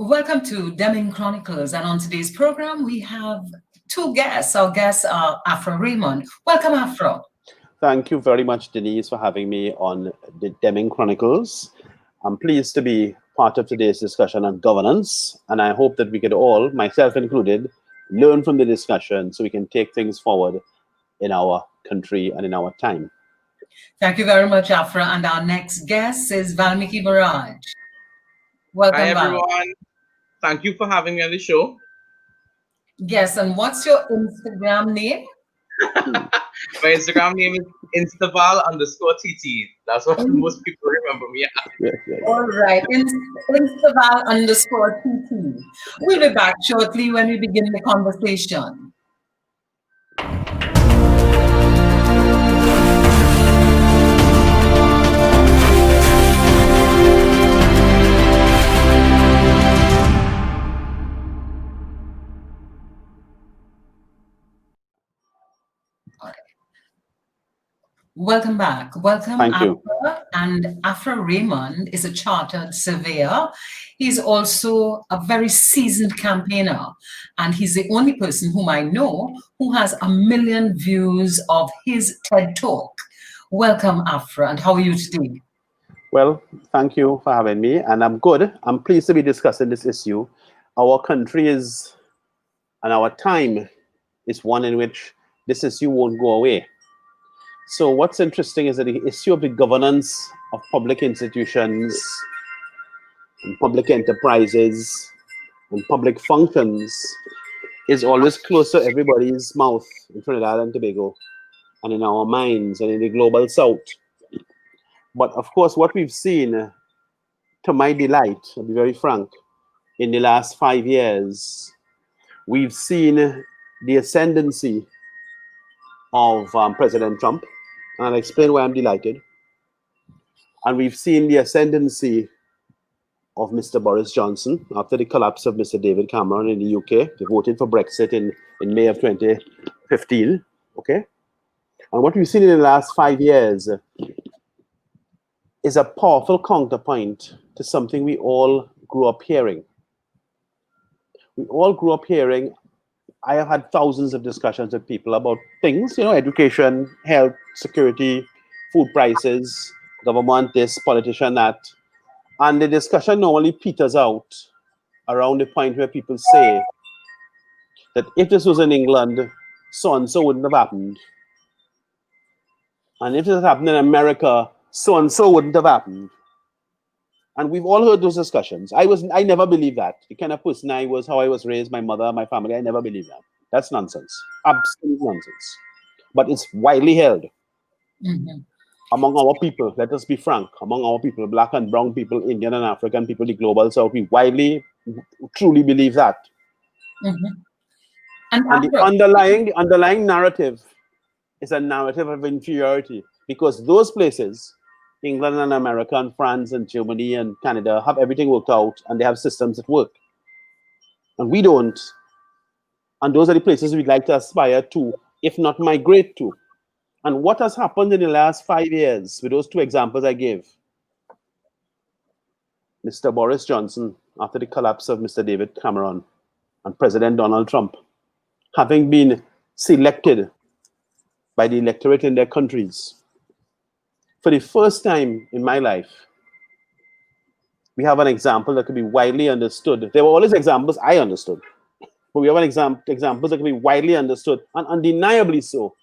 Welcome to Demming Chronicles, and on today's program we have two guests. Our guests are Afra Raymond. Welcome, Afra. Thank you very much, Denise, for having me on the Demming Chronicles. I'm pleased to be part of today's discussion on governance, and I hope that we could all, myself included, learn from the discussion so we can take things forward in our country and in our time. Thank you very much, Afra. And our next guest is Valmiki Maharaj. Welcome, Hi, everyone. Thank you for having me on the show. Yes, and what's your Instagram name? My Instagram name is instaval_TT. That's what most people remember me as. Yes. All right, Instaval_TT. We'll be back shortly when we begin the conversation. Welcome back. Welcome, Thank you. Afra. And Afra Raymond is a chartered surveyor. He's also a very seasoned campaigner, and he's the only person whom I know who has 1 million views of his TED Talk. Welcome, Afra, and how are you today? Well, thank you for having me, and I'm good. I'm pleased to be discussing this issue. Our country is, and our time is one in which this issue won't go away. So what's interesting is that the issue of the governance of public institutions and public enterprises and public functions is always close to everybody's mouth in Trinidad and Tobago and in our minds and in the global south. But of course, what we've seen, to my delight, I'll be very frank, in the last 5 years, we've seen the ascendancy of President Trump. And I'll explain why I'm delighted. And we've seen the ascendancy of Mr. Boris Johnson after the collapse of Mr. David Cameron in the UK. They voted for Brexit in May of 2015. Okay. And what we've seen in the last 5 years is a powerful counterpoint to something we all grew up hearing. We all grew up hearing. I have had thousands of discussions with people about things, education, health, security, food prices, government this, politician that. And the discussion normally peters out around the point where people say that if this was in England, so-and-so wouldn't have happened. And if this happened in America, so-and-so wouldn't have happened. And we've all heard those discussions. I never believed that. The kind of person I was, how I was raised, my mother, my family, I never believed that. That's nonsense. Absolute nonsense. But it's widely held among our people. Let us be frank. Among our people, black and brown people, Indian and African people, the global south, we widely, truly believe that. And the underlying narrative is a narrative of inferiority, because those places, England and America and France and Germany and Canada, have everything worked out and they have systems that work. And we don't. And those are the places we'd like to aspire to, if not migrate to. And what has happened in the last 5 years with those two examples I gave? Mr. Boris Johnson, after the collapse of Mr. David Cameron, and President Donald Trump, having been selected by the electorate in their countries, for the first time in my life, we have an example that could be widely understood. There were always examples I understood, but we have an examples that can be widely understood and undeniably so,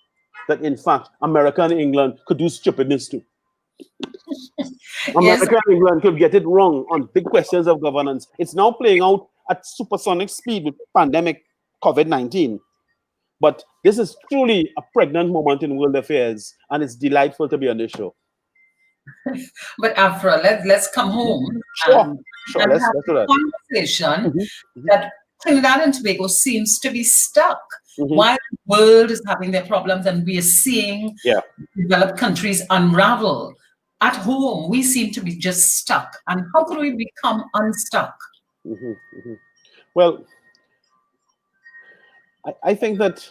that in fact, America and England could do stupidness too. America and England could get it wrong on big questions of governance. It's now playing out at supersonic speed with pandemic COVID-19. But this is truly a pregnant moment in world affairs, and it's delightful to be on this show. But Afra, let's come home. Sure. Let's do that. Conversation that Trinidad and Tobago seems to be stuck. While the world is having their problems and we are seeing developed countries unravel, at home we seem to be just stuck. And how can we become unstuck? Well, I think that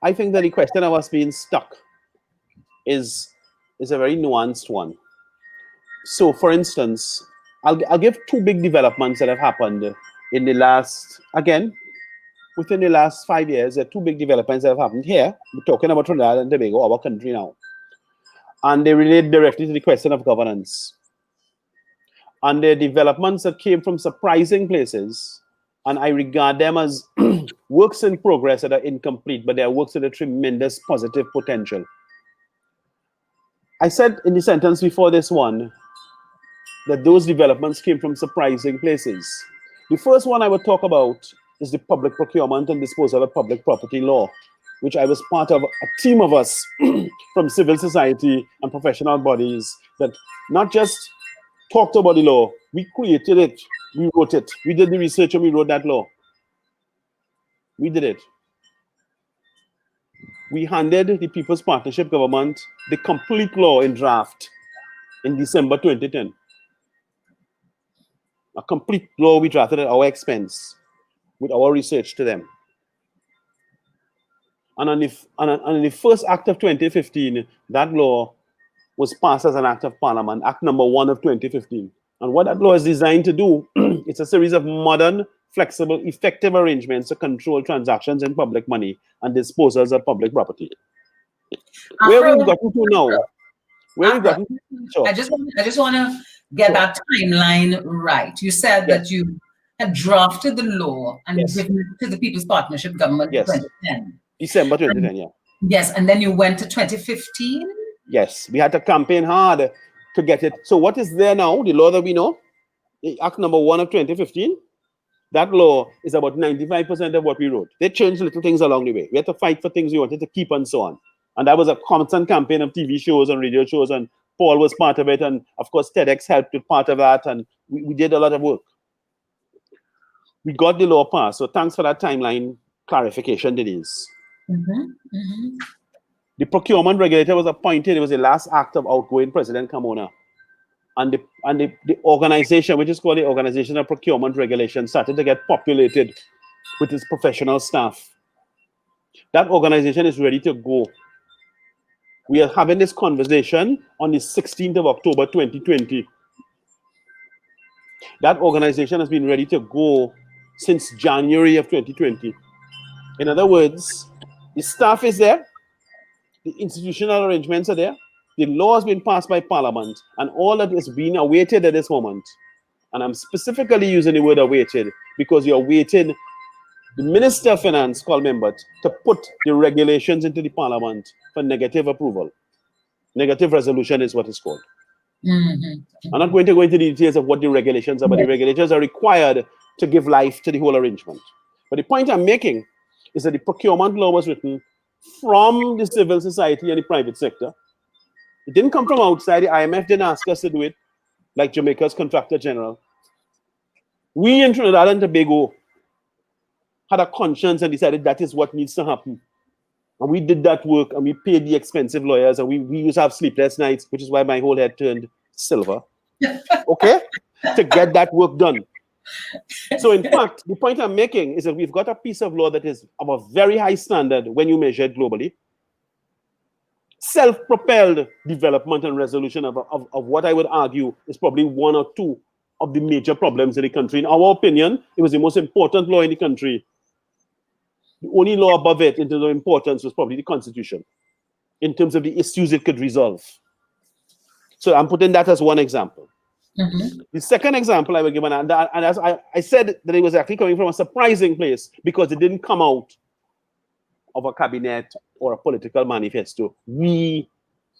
the question of us being stuck is a very nuanced one. So, for instance, I'll give two big developments that have happened in the within the last 5 years, there are two big developments that have happened here. We're talking about Trinidad and Tobago, our country now. And they relate directly to the question of governance. And they're developments that came from surprising places. And I regard them as works in progress that are incomplete, but they are works with a tremendous positive potential. I said in the sentence before this one that those developments came from surprising places. The first one I would talk about is the public procurement and disposal of public property law, which I was part of a team of us from civil society and professional bodies that not just talked about the law, we created it, we wrote it, we did the research and we wrote that law. We did it. We handed the People's Partnership government the complete law in draft in December 2010. A complete law we drafted at our expense with our research to them. And on the first act of 2015, that law was passed as an act of parliament, Act number 1 of 2015. And what that law is designed to do, it's a series of modern, flexible, effective arrangements to control transactions in public money and disposals of public property. Where we've gotten to now, I just want to get that timeline right. You said that you had drafted the law and given it to the People's Partnership government in 2010. December 2010, Yes, and then you went to 2015? Yes, we had to campaign hard to get it. So what is there now, the law that we know, Act number 1 of 2015, that law is about 95% of what we wrote. They changed little things along the way. We had to fight for things we wanted to keep and so on. And that was a constant campaign of TV shows and radio shows, and Paul was part of it, and of course TEDx helped with part of that, and we did a lot of work. We got the law passed, so thanks for that timeline clarification, Denise. The procurement regulator was appointed. It was the last act of outgoing President Carmona. And the organization, which is called the Organization of Procurement Regulation, started to get populated with its professional staff. That organization is ready to go. We are having this conversation on the 16th of October, 2020. That organization has been ready to go since January of 2020. In other words, the staff is there, the institutional arrangements are there, the law has been passed by Parliament, and all that is being awaited at this moment. And I'm specifically using the word awaited because you're awaiting the Minister of Finance, Carl Membert, to put the regulations into the Parliament for negative approval. Negative resolution is what it's called. I'm not going to go into the details of what the regulations are, but the regulations are required to give life to the whole arrangement. But the point I'm making is that the procurement law was written from the civil society and the private sector. It didn't come from outside. The IMF didn't ask us to do it, like Jamaica's Contractor General. We in Trinidad and Tobago had a conscience and decided that is what needs to happen. And we did that work, and we paid the expensive lawyers, and we used to have sleepless nights, which is why my whole head turned silver, okay, to get that work done. So in fact, the point I'm making is that we've got a piece of law that is of a very high standard when you measure it globally. Self-propelled development and resolution of what I would argue is probably one or two of the major problems in the country. In our opinion, it was the most important law in the country. The only law above it in terms of importance was probably the Constitution, in terms of the issues it could resolve. So I'm putting that as one example. The second example I will give, and as I said that it was actually coming from a surprising place because it didn't come out of a cabinet or a political manifesto. We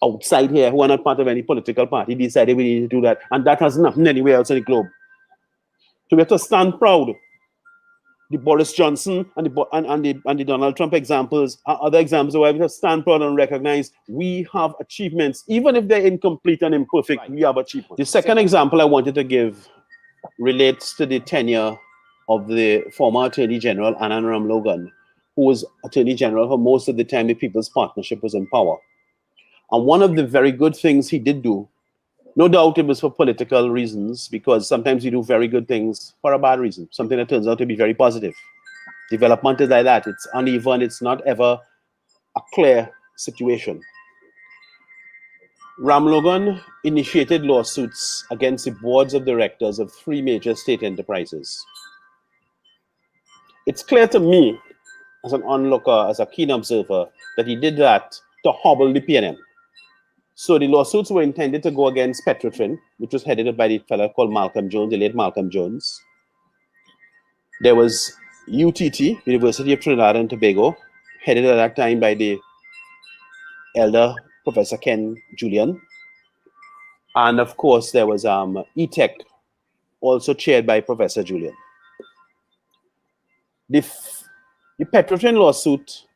outside here, who are not part of any political party, decided we need to do that, and that hasn't happened anywhere else in the globe. So we have to stand proud. The Boris Johnson and the Donald Trump examples are other examples where we have to stand proud and recognize we have achievements, even if they're incomplete and imperfect. We have achievements. The second example I wanted to give relates to the tenure of the former Attorney General Anand Ramlogan, who was Attorney General for most of the time the People's Partnership was in power. And one of the very good things he did do, no doubt it was for political reasons, because sometimes you do very good things for a bad reason, something that turns out to be very positive. Development is like that. It's uneven. It's not ever a clear situation. Ramlogan initiated lawsuits against the boards of directors of 3 major state enterprises. it's clear to me, as an onlooker, as a keen observer, that he did that to hobble the PNM. So the lawsuits were intended to go against Petrotrin, which was headed by the fellow called Malcolm Jones, the late Malcolm Jones. There was UTT, University of Trinidad and Tobago, headed at that time by the elder Professor Ken Julian. And of course, there was ETech, also chaired by Professor Julian. The Petrotrin lawsuit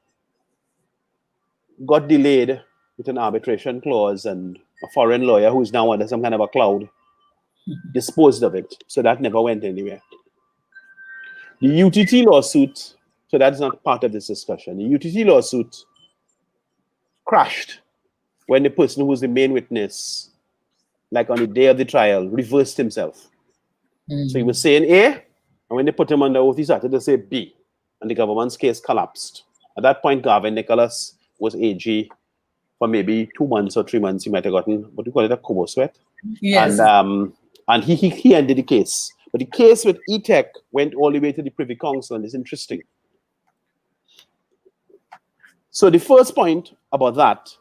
got delayed with an arbitration clause, and a foreign lawyer who's now under some kind of a cloud disposed of it. So that never went anywhere. The UTT lawsuit, so that's not part of this discussion. The UTT lawsuit crashed when the person who was the main witness, like on the day of the trial, reversed himself. So he was saying A, and when they put him on the oath, he started to say B, and the government's case collapsed. At that point, Garvin Nicholas was AG for maybe 2 months or 3 months. He might have gotten, what do you call it, a Kobo sweat? Yes. And he ended the case. But the case with ETech went all the way to the Privy Council, and it's interesting. So the first point about that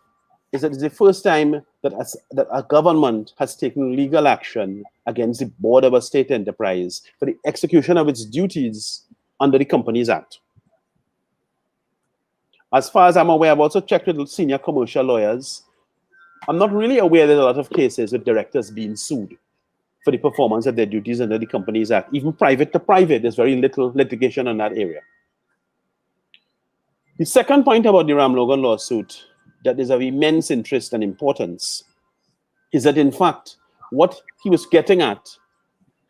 is that it's the first time that a government has taken legal action against the board of a state enterprise for the execution of its duties under the Companies Act. As far as I'm aware, I've also checked with senior commercial lawyers. I'm not really aware there's a lot of cases with directors being sued for the performance of their duties under the Companies Act. Even private to private, there's very little litigation on that area. The second point about the Ram Logan lawsuit that is of immense interest and importance is that, in fact, what he was getting at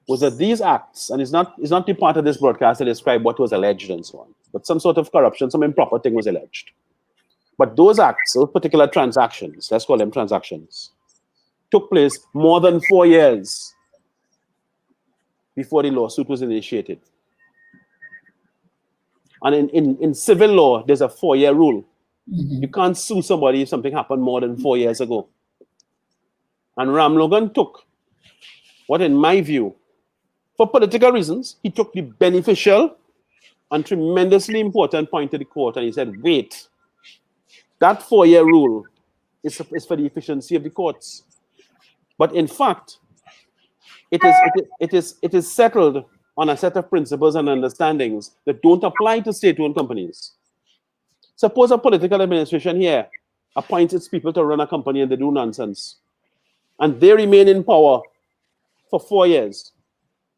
was that these acts, and it's not the part of this broadcast to describe what was alleged and so on, but some sort of corruption, some improper thing was alleged. But those acts, those particular transactions, let's call them transactions, took place more than 4 years before the lawsuit was initiated. And in civil law, there's a 4-year rule. You can't sue somebody if something happened more than 4 years ago. And Ram Logan took what, in my view, for political reasons, he took the beneficial and tremendously important point to the court, and he said, wait, that 4-year rule is for the efficiency of the courts. But in fact, it is settled on a set of principles and understandings that don't apply to state-owned companies. Suppose a political administration here appoints its people to run a company and they do nonsense, and they remain in power for 4 years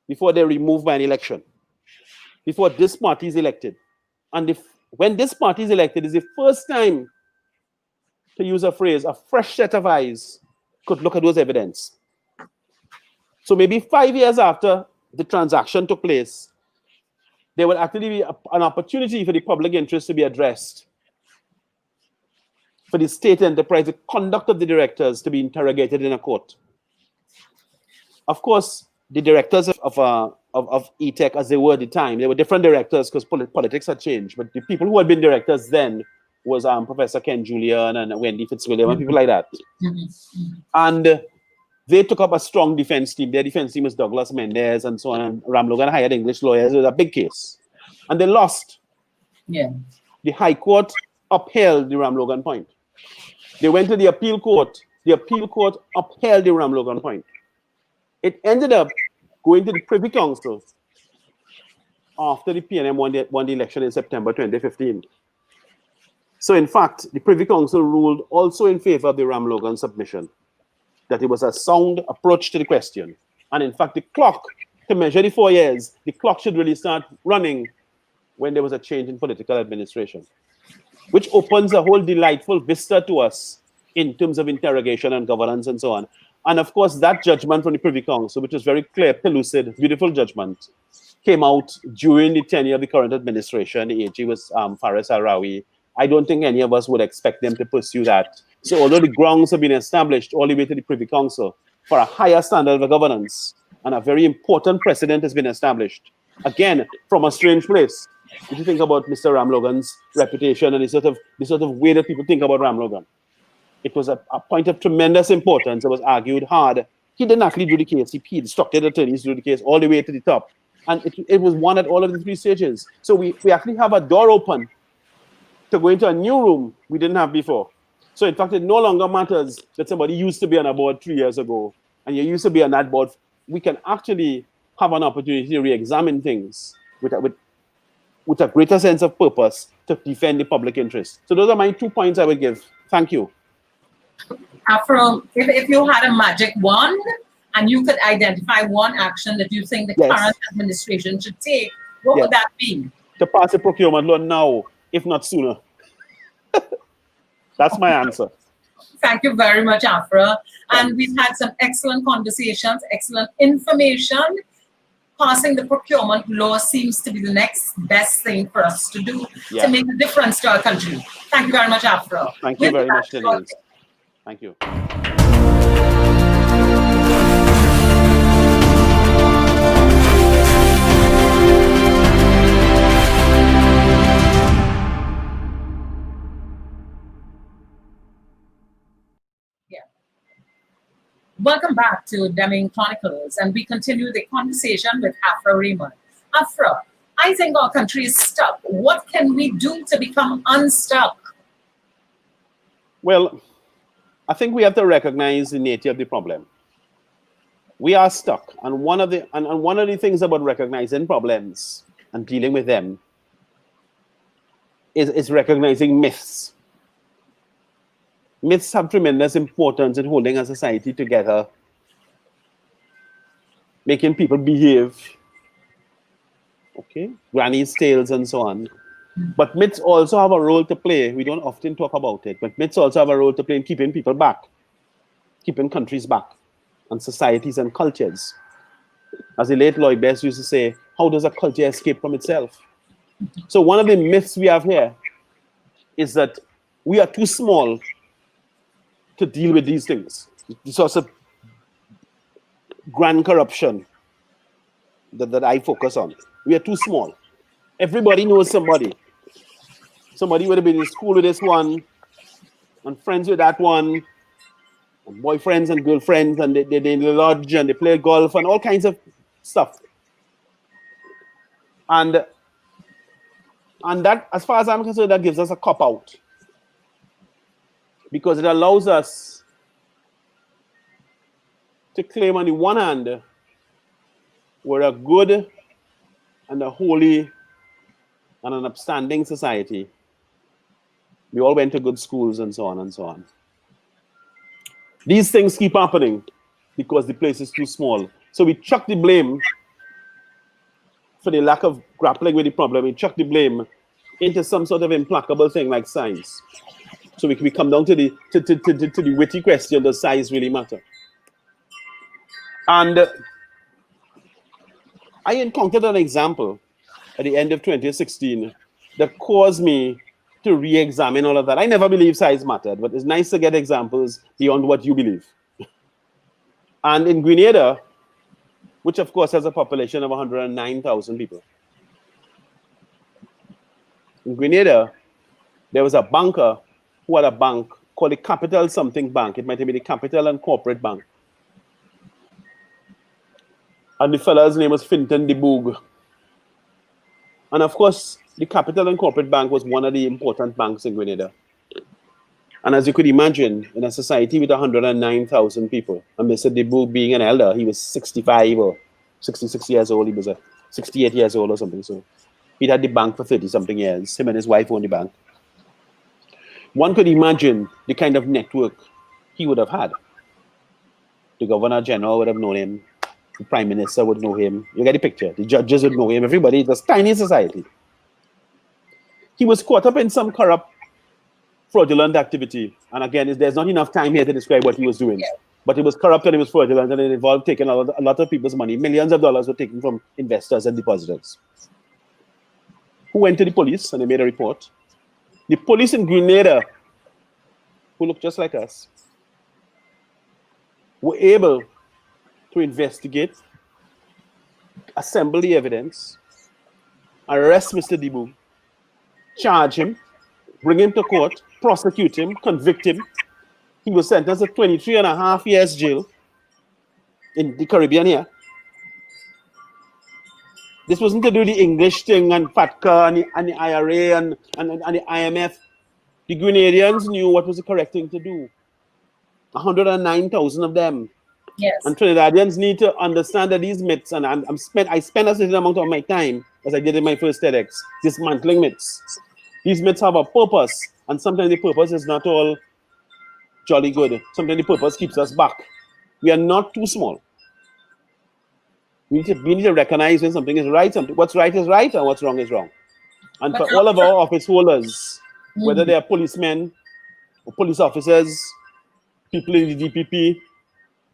before they're removed by an election, before this party is elected. And when this party is elected, is the first time, to use a phrase, a fresh set of eyes could look at those evidence. So maybe 5 years after the transaction took place, there will actually be an opportunity for the public interest to be addressed, for the state enterprise, the conduct of the directors to be interrogated in a court. Of course, the directors of ETech, as they were at the time, they were different directors because politics had changed, but the people who had been directors then was Professor Ken Julian and Wendy Fitzwilliam and people like that. And they took up a strong defense team. Their defense team was Douglas Mendez and so on. And Ram Logan hired English lawyers. It was a big case. And they lost. Yeah. The High Court upheld the Ram Logan point. They went to the appeal court. The appeal court upheld the Ram Logan point. It ended up going to the Privy Council after the PNM won the election in September 2015. So in fact, the Privy Council ruled also in favor of the Ram Logan submission, that it was a sound approach to the question. And in fact, the clock, to measure the 4 years, the clock should really start running when there was a change in political administration, which opens a whole delightful vista to us in terms of interrogation and governance and so on. And of course, that judgment from the Privy Council, which was very clear, pellucid, beautiful judgment, came out during the tenure of the current administration. The AG was Faris Al-Rawi. I don't think any of us would expect them to pursue that. So although the grounds have been established all the way to the Privy Council for a higher standard of governance, and a very important precedent has been established, again, from a strange place. If you think about Mr. Ram Logan's reputation and the sort of way that people think about Ram Logan, it was a point of tremendous importance. It was argued hard. He didn't actually do the case. He instructed attorneys to do the case all the way to the top. And it was won at all of the 3 stages. So we actually have a door open to go into a new room we didn't have before. So in fact, it no longer matters that somebody used to be on a board 3 years ago and you used to be on that board. We can actually have an opportunity to re-examine things with a greater sense of purpose to defend the public interest. So those are my 2 points I would give. Thank you. Afra, if you had a magic wand and you could identify one action that you think the current administration should take, what would that be? To pass a procurement law now, if not sooner. That's my answer. Thank you very much, Afra. And we've had some excellent conversations, excellent information. Passing the procurement law seems to be the next best thing for us to do to make a difference to our country. Thank you very much, Afra. Thank you very much, Denise. Thank you. Welcome back to Demming Chronicles, and we continue the conversation with Afra Raymond. Afra, I think our country is stuck. What can we do to become unstuck? Well, I think we have to recognize the nature of the problem. We are stuck, and one of the things about recognizing problems and dealing with them is recognizing myths. Myths have tremendous importance in holding a society together, making people behave, granny's tales and so on. But myths also have a role to play. We don't often talk about it, but myths also have a role to play in keeping people back, keeping countries back, and societies and cultures. As the late Lloyd Best used to say, how does a culture escape from itself? So one of the myths we have here is that we are too small to deal with these things. The sorts of grand corruption that I focus on. We are too small. Everybody knows somebody. Somebody would have been in school with this one, and friends with that one, and boyfriends and girlfriends, and they in the lodge, and they play golf, and all kinds of stuff. And that, as far as I'm concerned, that gives us a cop-out. Because it allows us to claim on the one hand, we're a good and a holy and an upstanding society. We all went to good schools and so on and so on. These things keep happening because the place is too small. So we chuck the blame for the lack of grappling with the problem. We chuck the blame into some sort of implacable thing like science. So we come down to the witty question, does size really matter? And I encountered an example at the end of 2016 that caused me to re-examine all of that. I never believed size mattered, but it's nice to get examples beyond what you believe. And in Grenada, which of course has a population of 109,000 people, in Grenada, there was a banker who had a bank called the Capital Something Bank. It might have been the Capital and Corporate Bank. And the fellow's name was Fintan de Boog. And of course, the Capital and Corporate Bank was one of the important banks in Grenada. And as you could imagine, in a society with 109,000 people, and Mr. de Boog being an elder, he was 65 or 66 years old. He was 68 years old or something. So he'd had the bank for 30-something years. Him and his wife owned the bank. One could imagine the kind of network he would have had. The Governor General would have known him. The Prime Minister would know him. You get the picture. The judges would know him. Everybody. It was a tiny society. He was caught up in some corrupt, fraudulent activity. And again, there's not enough time here to describe what he was doing. But it was corrupt and it was fraudulent, and it involved taking a lot of people's money. Millions of dollars were taken from investors and depositors. Who went to the police and they made a report. The police in Grenada, who look just like us, were able to investigate, assemble the evidence, arrest Mr. de Boog, charge him, bring him to court, prosecute him, convict him. He was sentenced to 23.5 years jail in the Caribbean here. This wasn't to do the English thing and FATCA and the IRA and the IMF. The Grenadians knew what was the correct thing to do. 109,000 of them. Yes. And Trinidadians need to understand that these myths, and I spend a certain amount of my time, as I did in my first TEDx, dismantling myths. These myths have a purpose, and sometimes the purpose is not all jolly good. Sometimes the purpose keeps us back. We are not too small. We need to recognize when something is right, what's right is right, and what's wrong is wrong. And for all of our office holders, whether they are policemen or police officers, people in the DPP,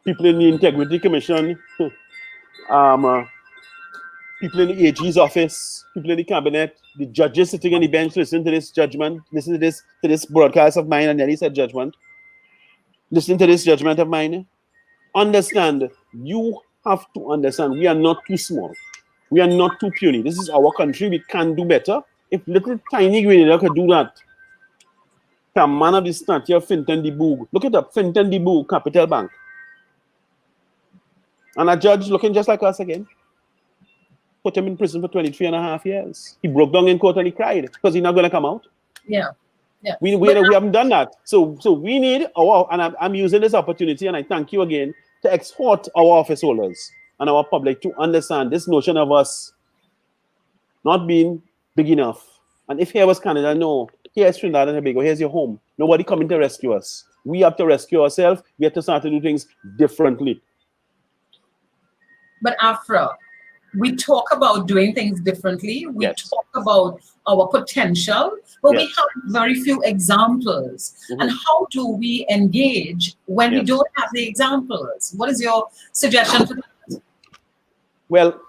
people in the Integrity Commission, people in the AG's office, people in the cabinet, the judges sitting on the bench, listen to this judgment, listen to this broadcast of mine, and then he said judgment. Listen to this judgment of mine. Understand, you have to understand, we are not too small. We are not too puny. This is our country. We can do better. If little tiny Grenada could do that, the man of the stature of Fintan de Boog. Look it up, Fintan de Boog, Capital Bank. And a judge looking just like us again. Put him in prison for 23.5 years. He broke down in court and he cried because he's not going to come out. Yeah. Yeah. We haven't done that. So we need and I'm using this opportunity, and I thank you again, to exhort our office holders and our public to understand this notion of us not being big enough. And if here was Canada, no, here's Trinidad and Tobago, here's your home. Nobody coming to rescue us. We have to rescue ourselves. We have to start to do things differently. But Afra, we talk about doing things differently. We talk about our potential, but we have very few examples. And how do we engage when we don't have the examples? What is your suggestion for that? Well,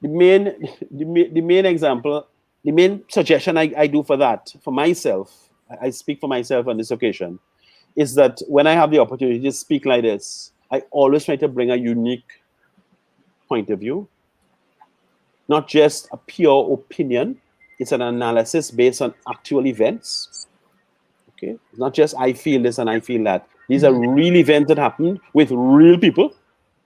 the main example, the main suggestion I do for that, for myself, I speak for myself on this occasion, is that when I have the opportunity to speak like this, I always try to bring a unique point of view, not just a pure opinion. It's an analysis based on actual events. Okay, it's not just I feel this and I feel that. These are real events that happen with real people.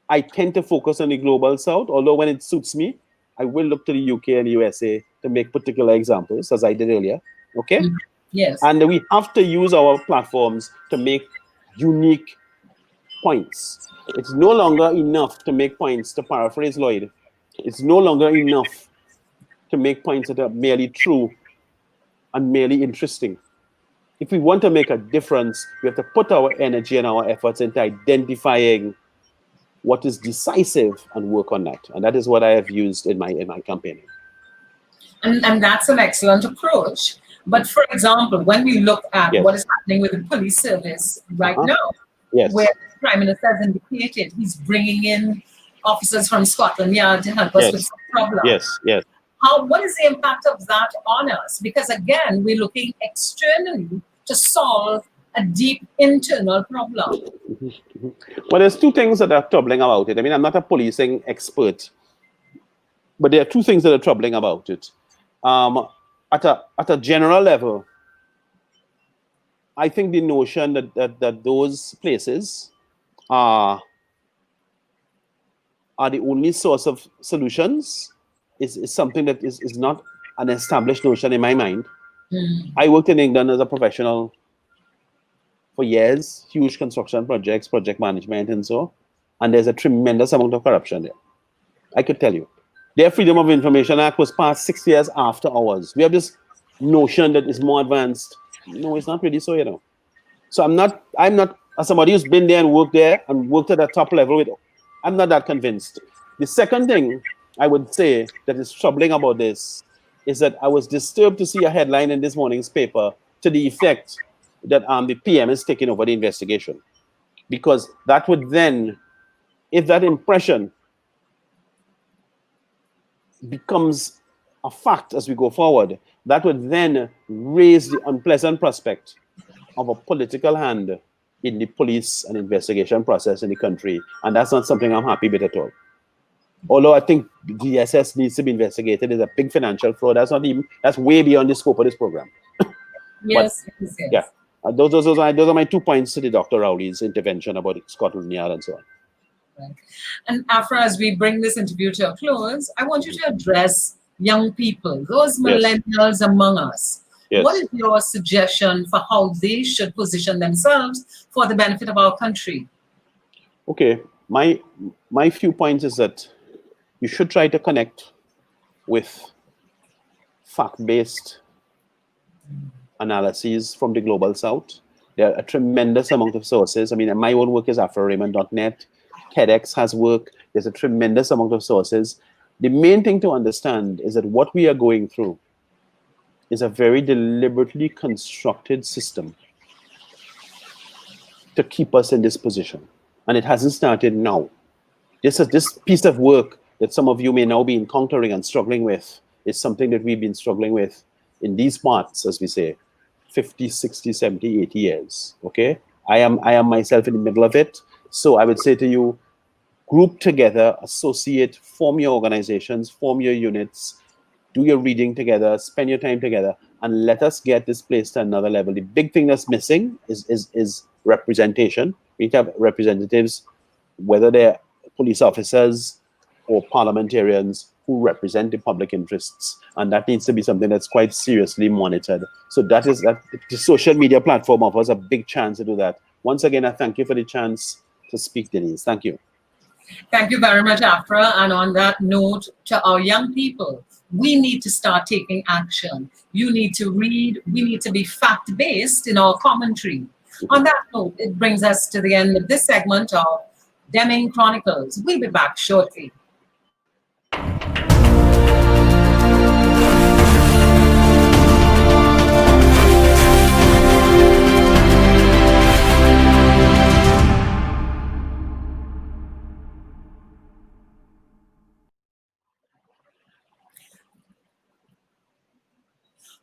I tend to focus on the global south, although when it suits me, I will look to the UK and the USA to make particular examples, as I did earlier. Okay? Yes. And we have to use our platforms to make unique points. It's no longer enough to make points, to paraphrase Lloyd. It's no longer enough to make points that are merely true and merely interesting. If we want to make a difference, we have to put our energy and our efforts into identifying what is decisive and work on that. And that is what I have used in my campaigning. And that's an excellent approach. But for example, when we look at what is happening with the police service right now, where the Prime Minister has indicated he's bringing in officers from Scotland Yard to help us with some problems. What is the impact of that on us? Because again, we're looking externally to solve a deep internal problem. Well, there's two things that are troubling about it. I mean, I'm not a policing expert, but there are two things that are troubling about it. At a general level, I think the notion that those places are the only source of solutions is something that is not an established notion in my mind. I worked in England as a professional for years, huge construction projects, project management, and so. And there's a tremendous amount of corruption there. I could tell you. Their Freedom of Information Act was passed 6 years after ours. We have this notion that is more advanced. No, it's not really so, you know. So I'm not, as somebody who's been there and worked at the top level with, I'm not that convinced. The second thing I would say that is troubling about this is that I was disturbed to see a headline in this morning's paper to the effect that the PM is taking over the investigation. Because that would then, if that impression becomes a fact as we go forward, that would then raise the unpleasant prospect of a political hand in the police and investigation process in the country. And that's not something I'm happy with at all. Although I think DSS needs to be investigated, there's a big financial fraud. That's way beyond the scope of this program. Yes. Those are my 2 points to the Dr. Rowley's intervention about Scotland Yard and so on. Right. And Afra, as we bring this interview to a close, I want you to address young people, those millennials among us. Yes. What is your suggestion for how they should position themselves for the benefit of our country? Okay, my few points is that you should try to connect with fact-based analyses from the global south. There are a tremendous amount of sources. I mean, my own work is AfraRaymond.net. TEDx has work. There's a tremendous amount of sources. The main thing to understand is that what we are going through is a very deliberately constructed system to keep us in this position. And it hasn't started now. This piece of work that some of you may now be encountering and struggling with is something that we've been struggling with in these parts, as we say, 50, 60, 70, 80 years, okay? I am myself in the middle of it. So I would say to you, group together, associate, form your organizations, form your units, do your reading together, spend your time together, and let us get this place to another level. The big thing that's missing is representation. We need to have representatives, whether they're police officers or parliamentarians, who represent the public interests. And that needs to be something that's quite seriously monitored. So that the social media platform offers a big chance to do that. Once again, I thank you for the chance to speak, Denise. Thank you. Thank you very much, Afra. And on that note, to our young people, we need to start taking action. You need to read. We need to be fact-based in our commentary. On that note, it brings us to the end of this segment of Demming Chronicles. We'll be back shortly.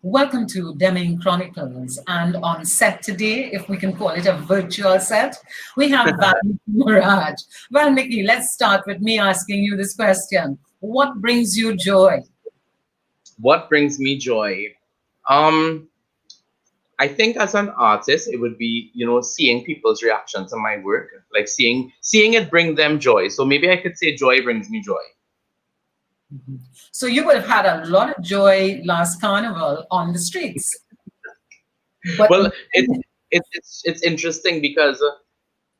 Welcome to Demming Chronicles. And on set today, if we can call it a virtual set, we have Valmiki Maharaj. Valmiki, let's start with me asking you this question. What brings you joy? What brings me joy? I think as an artist, it would be, seeing people's reaction to my work, like seeing it bring them joy. So maybe I could say joy brings me joy. Mm-hmm. So you would have had a lot of joy last carnival on the streets. But well, it's interesting because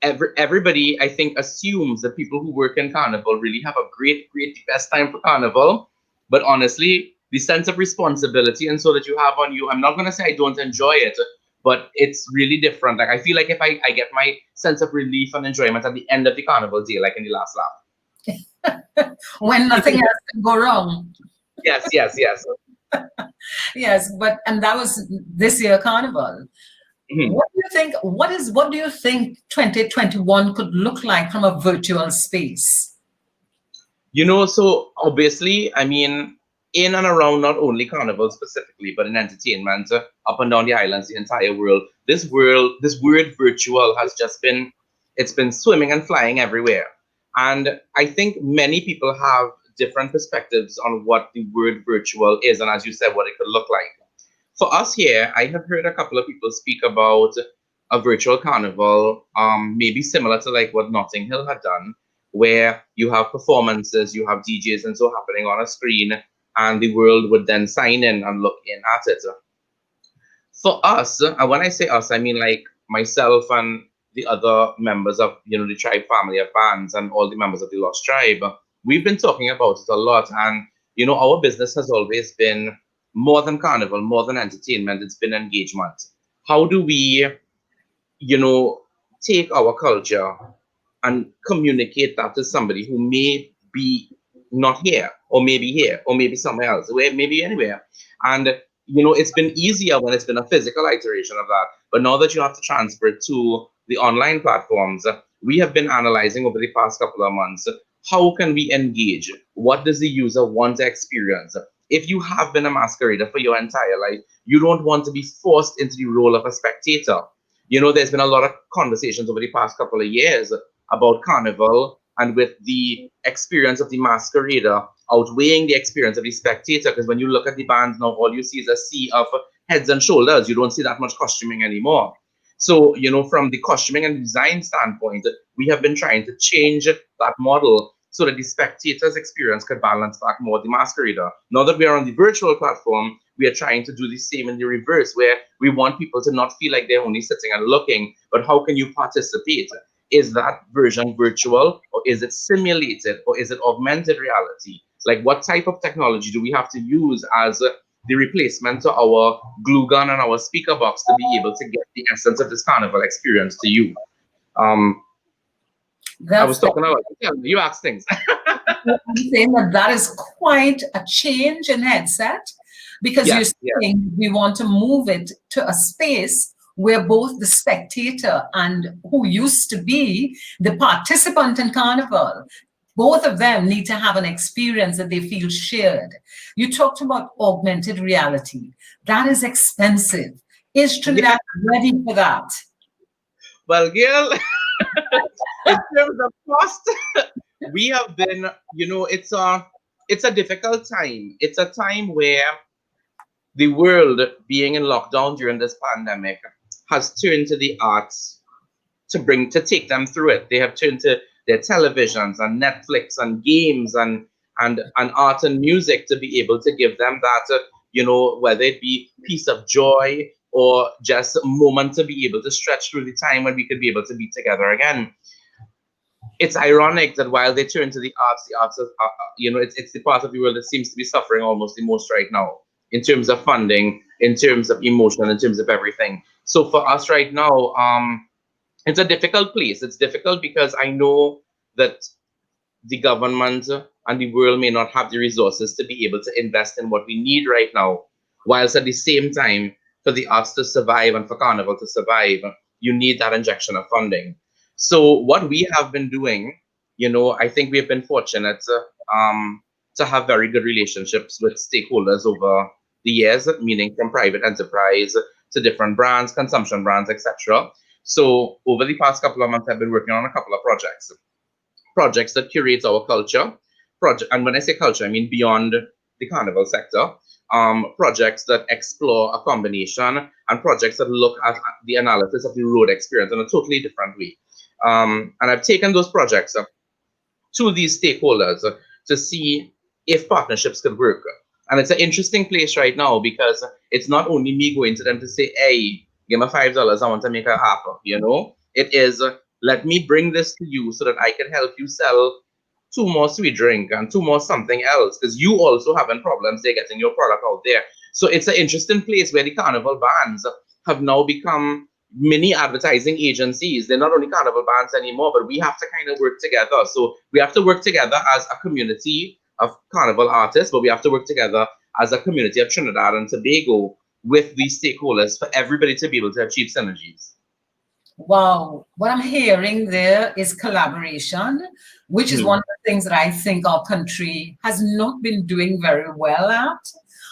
everybody, I think, assumes that people who work in carnival really have a great, best time for carnival. But honestly, the sense of responsibility and so that you have on you, I'm not going to say I don't enjoy it, but it's really different. Like I feel like if I get my sense of relief and enjoyment at the end of the carnival day, like in the last lap. When nothing else can go wrong. Yes. Yes, and that was this year carnival. Mm-hmm. What do you think? What do you think 2021 could look like from a virtual space? So obviously, I mean, in and around not only carnival specifically, but in entertainment up and down the islands, the entire world, this word virtual has just been swimming and flying everywhere. And I think many people have different perspectives on what the word virtual is, and as you said, what it could look like. For us here, I have heard a couple of people speak about a virtual carnival, maybe similar to like what Notting Hill had done, where you have performances, you have DJs and so happening on a screen, and the world would then sign in and look in at it. For us, and when I say us, I mean like myself and the other members of the Tribe family of bands and all the members of the Lost Tribe, we've been talking about it a lot. And our business has always been more than carnival, more than entertainment. It's been engagement. How do we take our culture and communicate that to somebody who may be not here, or maybe somewhere else, maybe anywhere? And it's been easier when it's been a physical iteration of that. But now that you have to transfer it to the online platforms, we have been analyzing over the past couple of months, how can we engage? What does the user want to experience? If you have been a masquerader for your entire life, you don't want to be forced into the role of a spectator. There's been a lot of conversations over the past couple of years about carnival, and with the experience of the masquerader outweighing the experience of the spectator, because when you look at the bands now, all you see is a sea of heads and shoulders. You don't see that much costuming anymore. So, from the costuming and design standpoint, we have been trying to change the that model so that the spectator's experience could balance back more the masquerader. Now that we are on the virtual platform, we are trying to do the same in the reverse, where we want people to not feel like they're only sitting and looking, but how can you participate? Is that version virtual, or is it simulated, or is it augmented reality? Like, what type of technology do we have to use as the replacement to our glue gun and our speaker box to be able to get the essence of this carnival experience to you? I was talking about, you asked things. I'm saying that is quite a change in headset, because you're saying we want to move it to a space where both the spectator and who used to be the participant in carnival, both of them need to have an experience that they feel shared. You talked about augmented reality. That is expensive. Is Trinidad ready for that? Well, Gail, in terms of cost, we have been, it's a difficult time. It's a time where the world, being in lockdown during this pandemic, has turned to the arts to take them through it. They have turned to their televisions and Netflix and games and art and music to be able to give them that, whether it be piece of joy or just a moment to be able to stretch through the time when we could be able to be together again. It's ironic that while they turn to the arts are, it's the part of the world that seems to be suffering almost the most right now, in terms of funding, in terms of emotion, in terms of everything. So for us right now, it's a difficult place. It's difficult because I know that the government and the world may not have the resources to be able to invest in what we need right now, whilst at the same time, for the arts to survive and for Carnival to survive, you need that injection of funding. So what we have been doing, I think we have been fortunate to have very good relationships with stakeholders over the years, meaning from private enterprise to different brands, consumption brands, etc. So over the past couple of months, I've been working on a couple of projects that curate our culture. And when I say culture, I mean beyond the carnival sector. Projects that explore a combination, and projects that look at the analysis of the road experience in a totally different way. And I've taken those projects to these stakeholders to see if partnerships could work. And it's an interesting place right now, because it's not only me going to them to say, hey, give me $5, I want to make it happen. It is, let me bring this to you so that I can help you sell 2 more sweet drink and 2 more something else, because you also having problems there getting your product out there. So it's an interesting place where the carnival bands have now become mini advertising agencies. They're not only carnival bands anymore, but we have to kind of work together. So we have to work together as a community of carnival artists, but we have to work together as a community of Trinidad and Tobago with these stakeholders for everybody to be able to achieve synergies. Wow, what I'm hearing there is collaboration, which is one of the things that I think our country has not been doing very well at.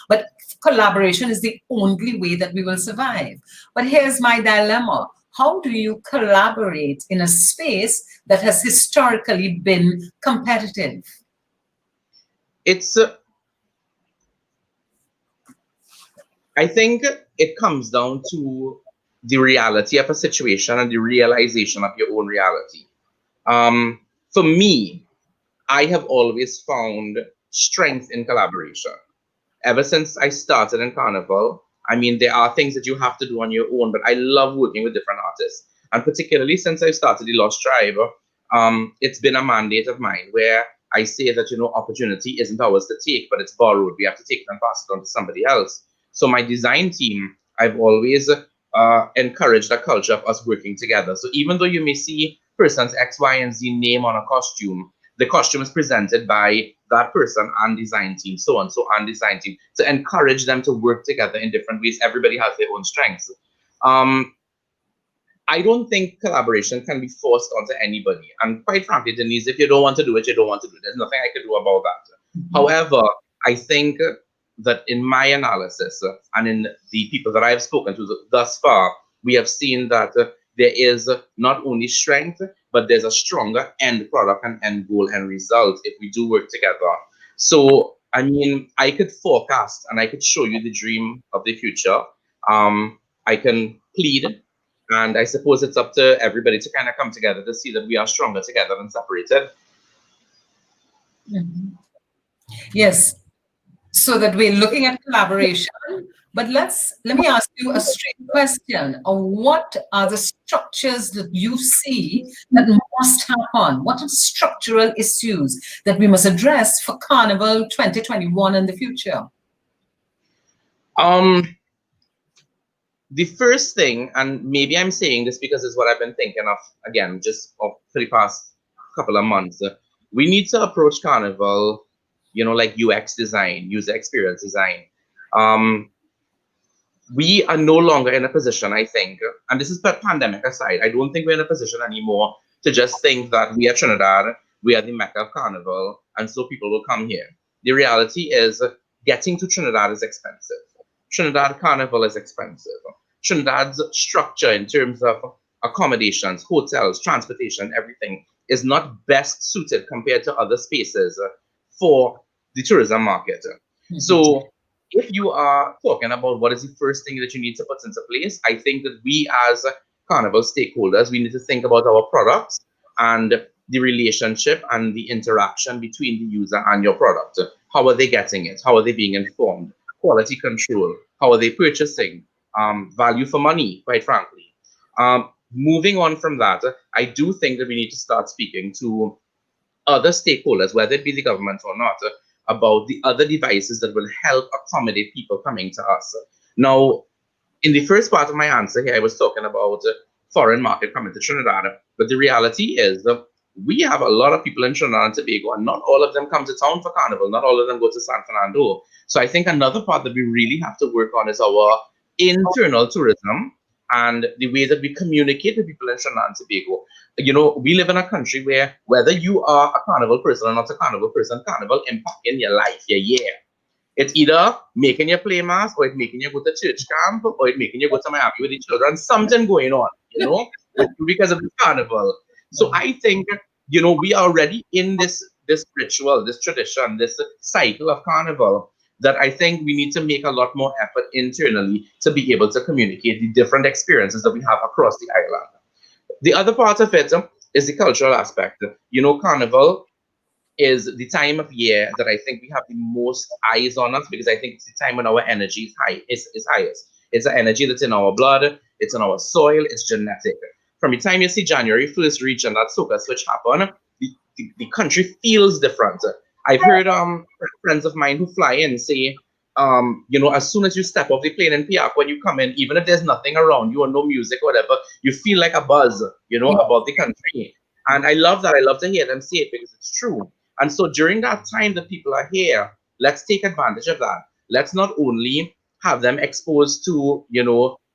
But collaboration is the only way that we will survive. But here's my dilemma. How do you collaborate in a space that has historically been competitive? I think it comes down to the reality of a situation and the realization of your own reality. For me, I have always found strength in collaboration. Ever since I started in Carnival, I mean, there are things that you have to do on your own, but I love working with different artists. And particularly since I started the Lost Tribe, it's been a mandate of mine where I say that, opportunity isn't ours to take, but it's borrowed. We have to take it and pass it on to somebody else. So my design team, I've always encouraged a culture of us working together. So even though you may see persons X, Y, and Z name on a costume, the costume is presented by that person and design team, so on, so and design team, to encourage them to work together in different ways. Everybody has their own strengths. I don't think collaboration can be forced onto anybody. And quite frankly, Denise, if you don't want to do it, you don't want to do it. There's nothing I can do about that. However, I think that in my analysis and in the people that I've spoken to thus far, we have seen that there is not only strength, but there's a stronger end product and end goal and result if we do work together. So, I mean, I could forecast and I could show you the dream of the future. I can plead, and I suppose it's up to everybody to kind of come together to see that we are stronger together than separated. Mhm. Yes, so that we're looking at collaboration. But let me ask you a straight question. What are the structures that you see that must happen? What are the structural issues that we must address for Carnival 2021 and the future? The first thing, and maybe I'm saying this because it's what I've been thinking of, again, just for the past couple of months, we need to approach Carnival, like UX design, user experience design. We are no longer in a position, I think, and this is pandemic aside, I don't think we're in a position anymore to just think that we are Trinidad, we are the Mecca of Carnival, and so people will come here. The reality is getting to Trinidad is expensive. Trinidad Carnival is expensive. Trinidad's structure in terms of accommodations, hotels, transportation, everything is not best suited compared to other spaces for the tourism market. Mm-hmm. So if you are talking about what is the first thing that you need to put into place, I think that we as Carnival stakeholders, we need to think about our products and the relationship and the interaction between the user and your product. How are they getting it? How are they being informed? Quality control. How are they purchasing? Value for money, quite frankly. Moving on from that, I do think that we need to start speaking to other stakeholders, whether it be the government or not, about the other devices that will help accommodate people coming to us. Now, in the first part of my answer here, I was talking about foreign market coming to Trinidad, but the reality is we have a lot of people in Trinidad and Tobago, and not all of them come to town for Carnival. Not all of them go to San Fernando. So I think another part that we really have to work on is our internal tourism and the way that we communicate with people in Trinidad and Tobago. We live in a country where whether you are a Carnival person or not a Carnival person, Carnival impacting your life, your year. It's either making you play mass, or it's making you go to church camp, or it's making you go to Miami with the children. Something going on, because of the Carnival. So I think, we are already in this ritual, this tradition, this cycle of Carnival, that I think we need to make a lot more effort internally to be able to communicate the different experiences that we have across the island. The other part of it is the cultural aspect. Carnival is the time of year that I think we have the most eyes on us, because I think it's the time when our energy is highest. It's an energy that's in our blood, it's in our soil, it's genetic. From the time you see January 1st reach and that soca switch happen, the country feels different. I've heard friends of mine who fly in say, as soon as you step off the plane in Piak, when you come in, even if there's nothing around you or no music or whatever, you feel like a buzz, about the country. And I love that. I love to hear them say it because it's true. And so during that time that people are here, let's take advantage of that. Let's not only have them exposed to,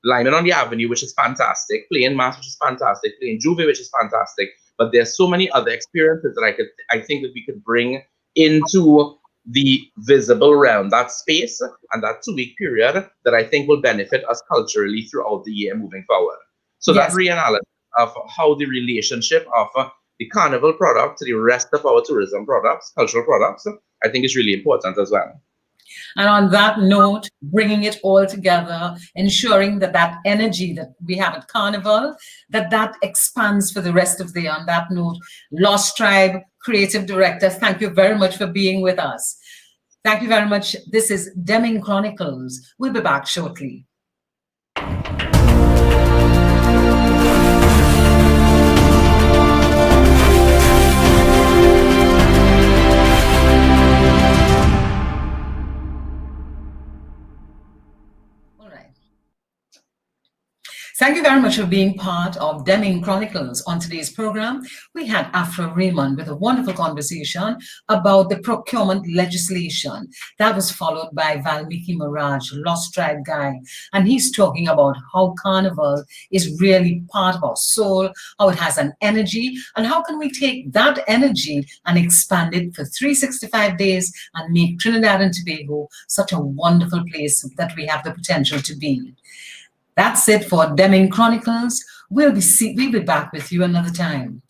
Lyman on the Avenue, which is fantastic, playing mass, which is fantastic, playing Juve, which is fantastic, but there's so many other experiences that I think that we could bring into the visible realm, that space and that 2-week period that I think will benefit us culturally throughout the year moving forward. So yes. That reanalysis of how the relationship of the Carnival product to the rest of our tourism products, cultural products, I think is really important as well. And on that note, bringing it all together, ensuring that energy that we have at Carnival, that expands for the rest of the year. On that note, Lost Tribe Creative Director, thank you very much for being with us. Thank you very much. This is Demming Chronicles. We'll be back shortly. Thank you very much for being part of Demming Chronicles. On today's program, we had Afra Raymond with a wonderful conversation about the procurement legislation. That was followed by Valmiki Maharaj, Lost Tribe guy, and he's talking about how Carnival is really part of our soul, how it has an energy, and how can we take that energy and expand it for 365 days and make Trinidad and Tobago such a wonderful place that we have the potential to be. That's it for Demming Chronicles. We'll be back with you another time.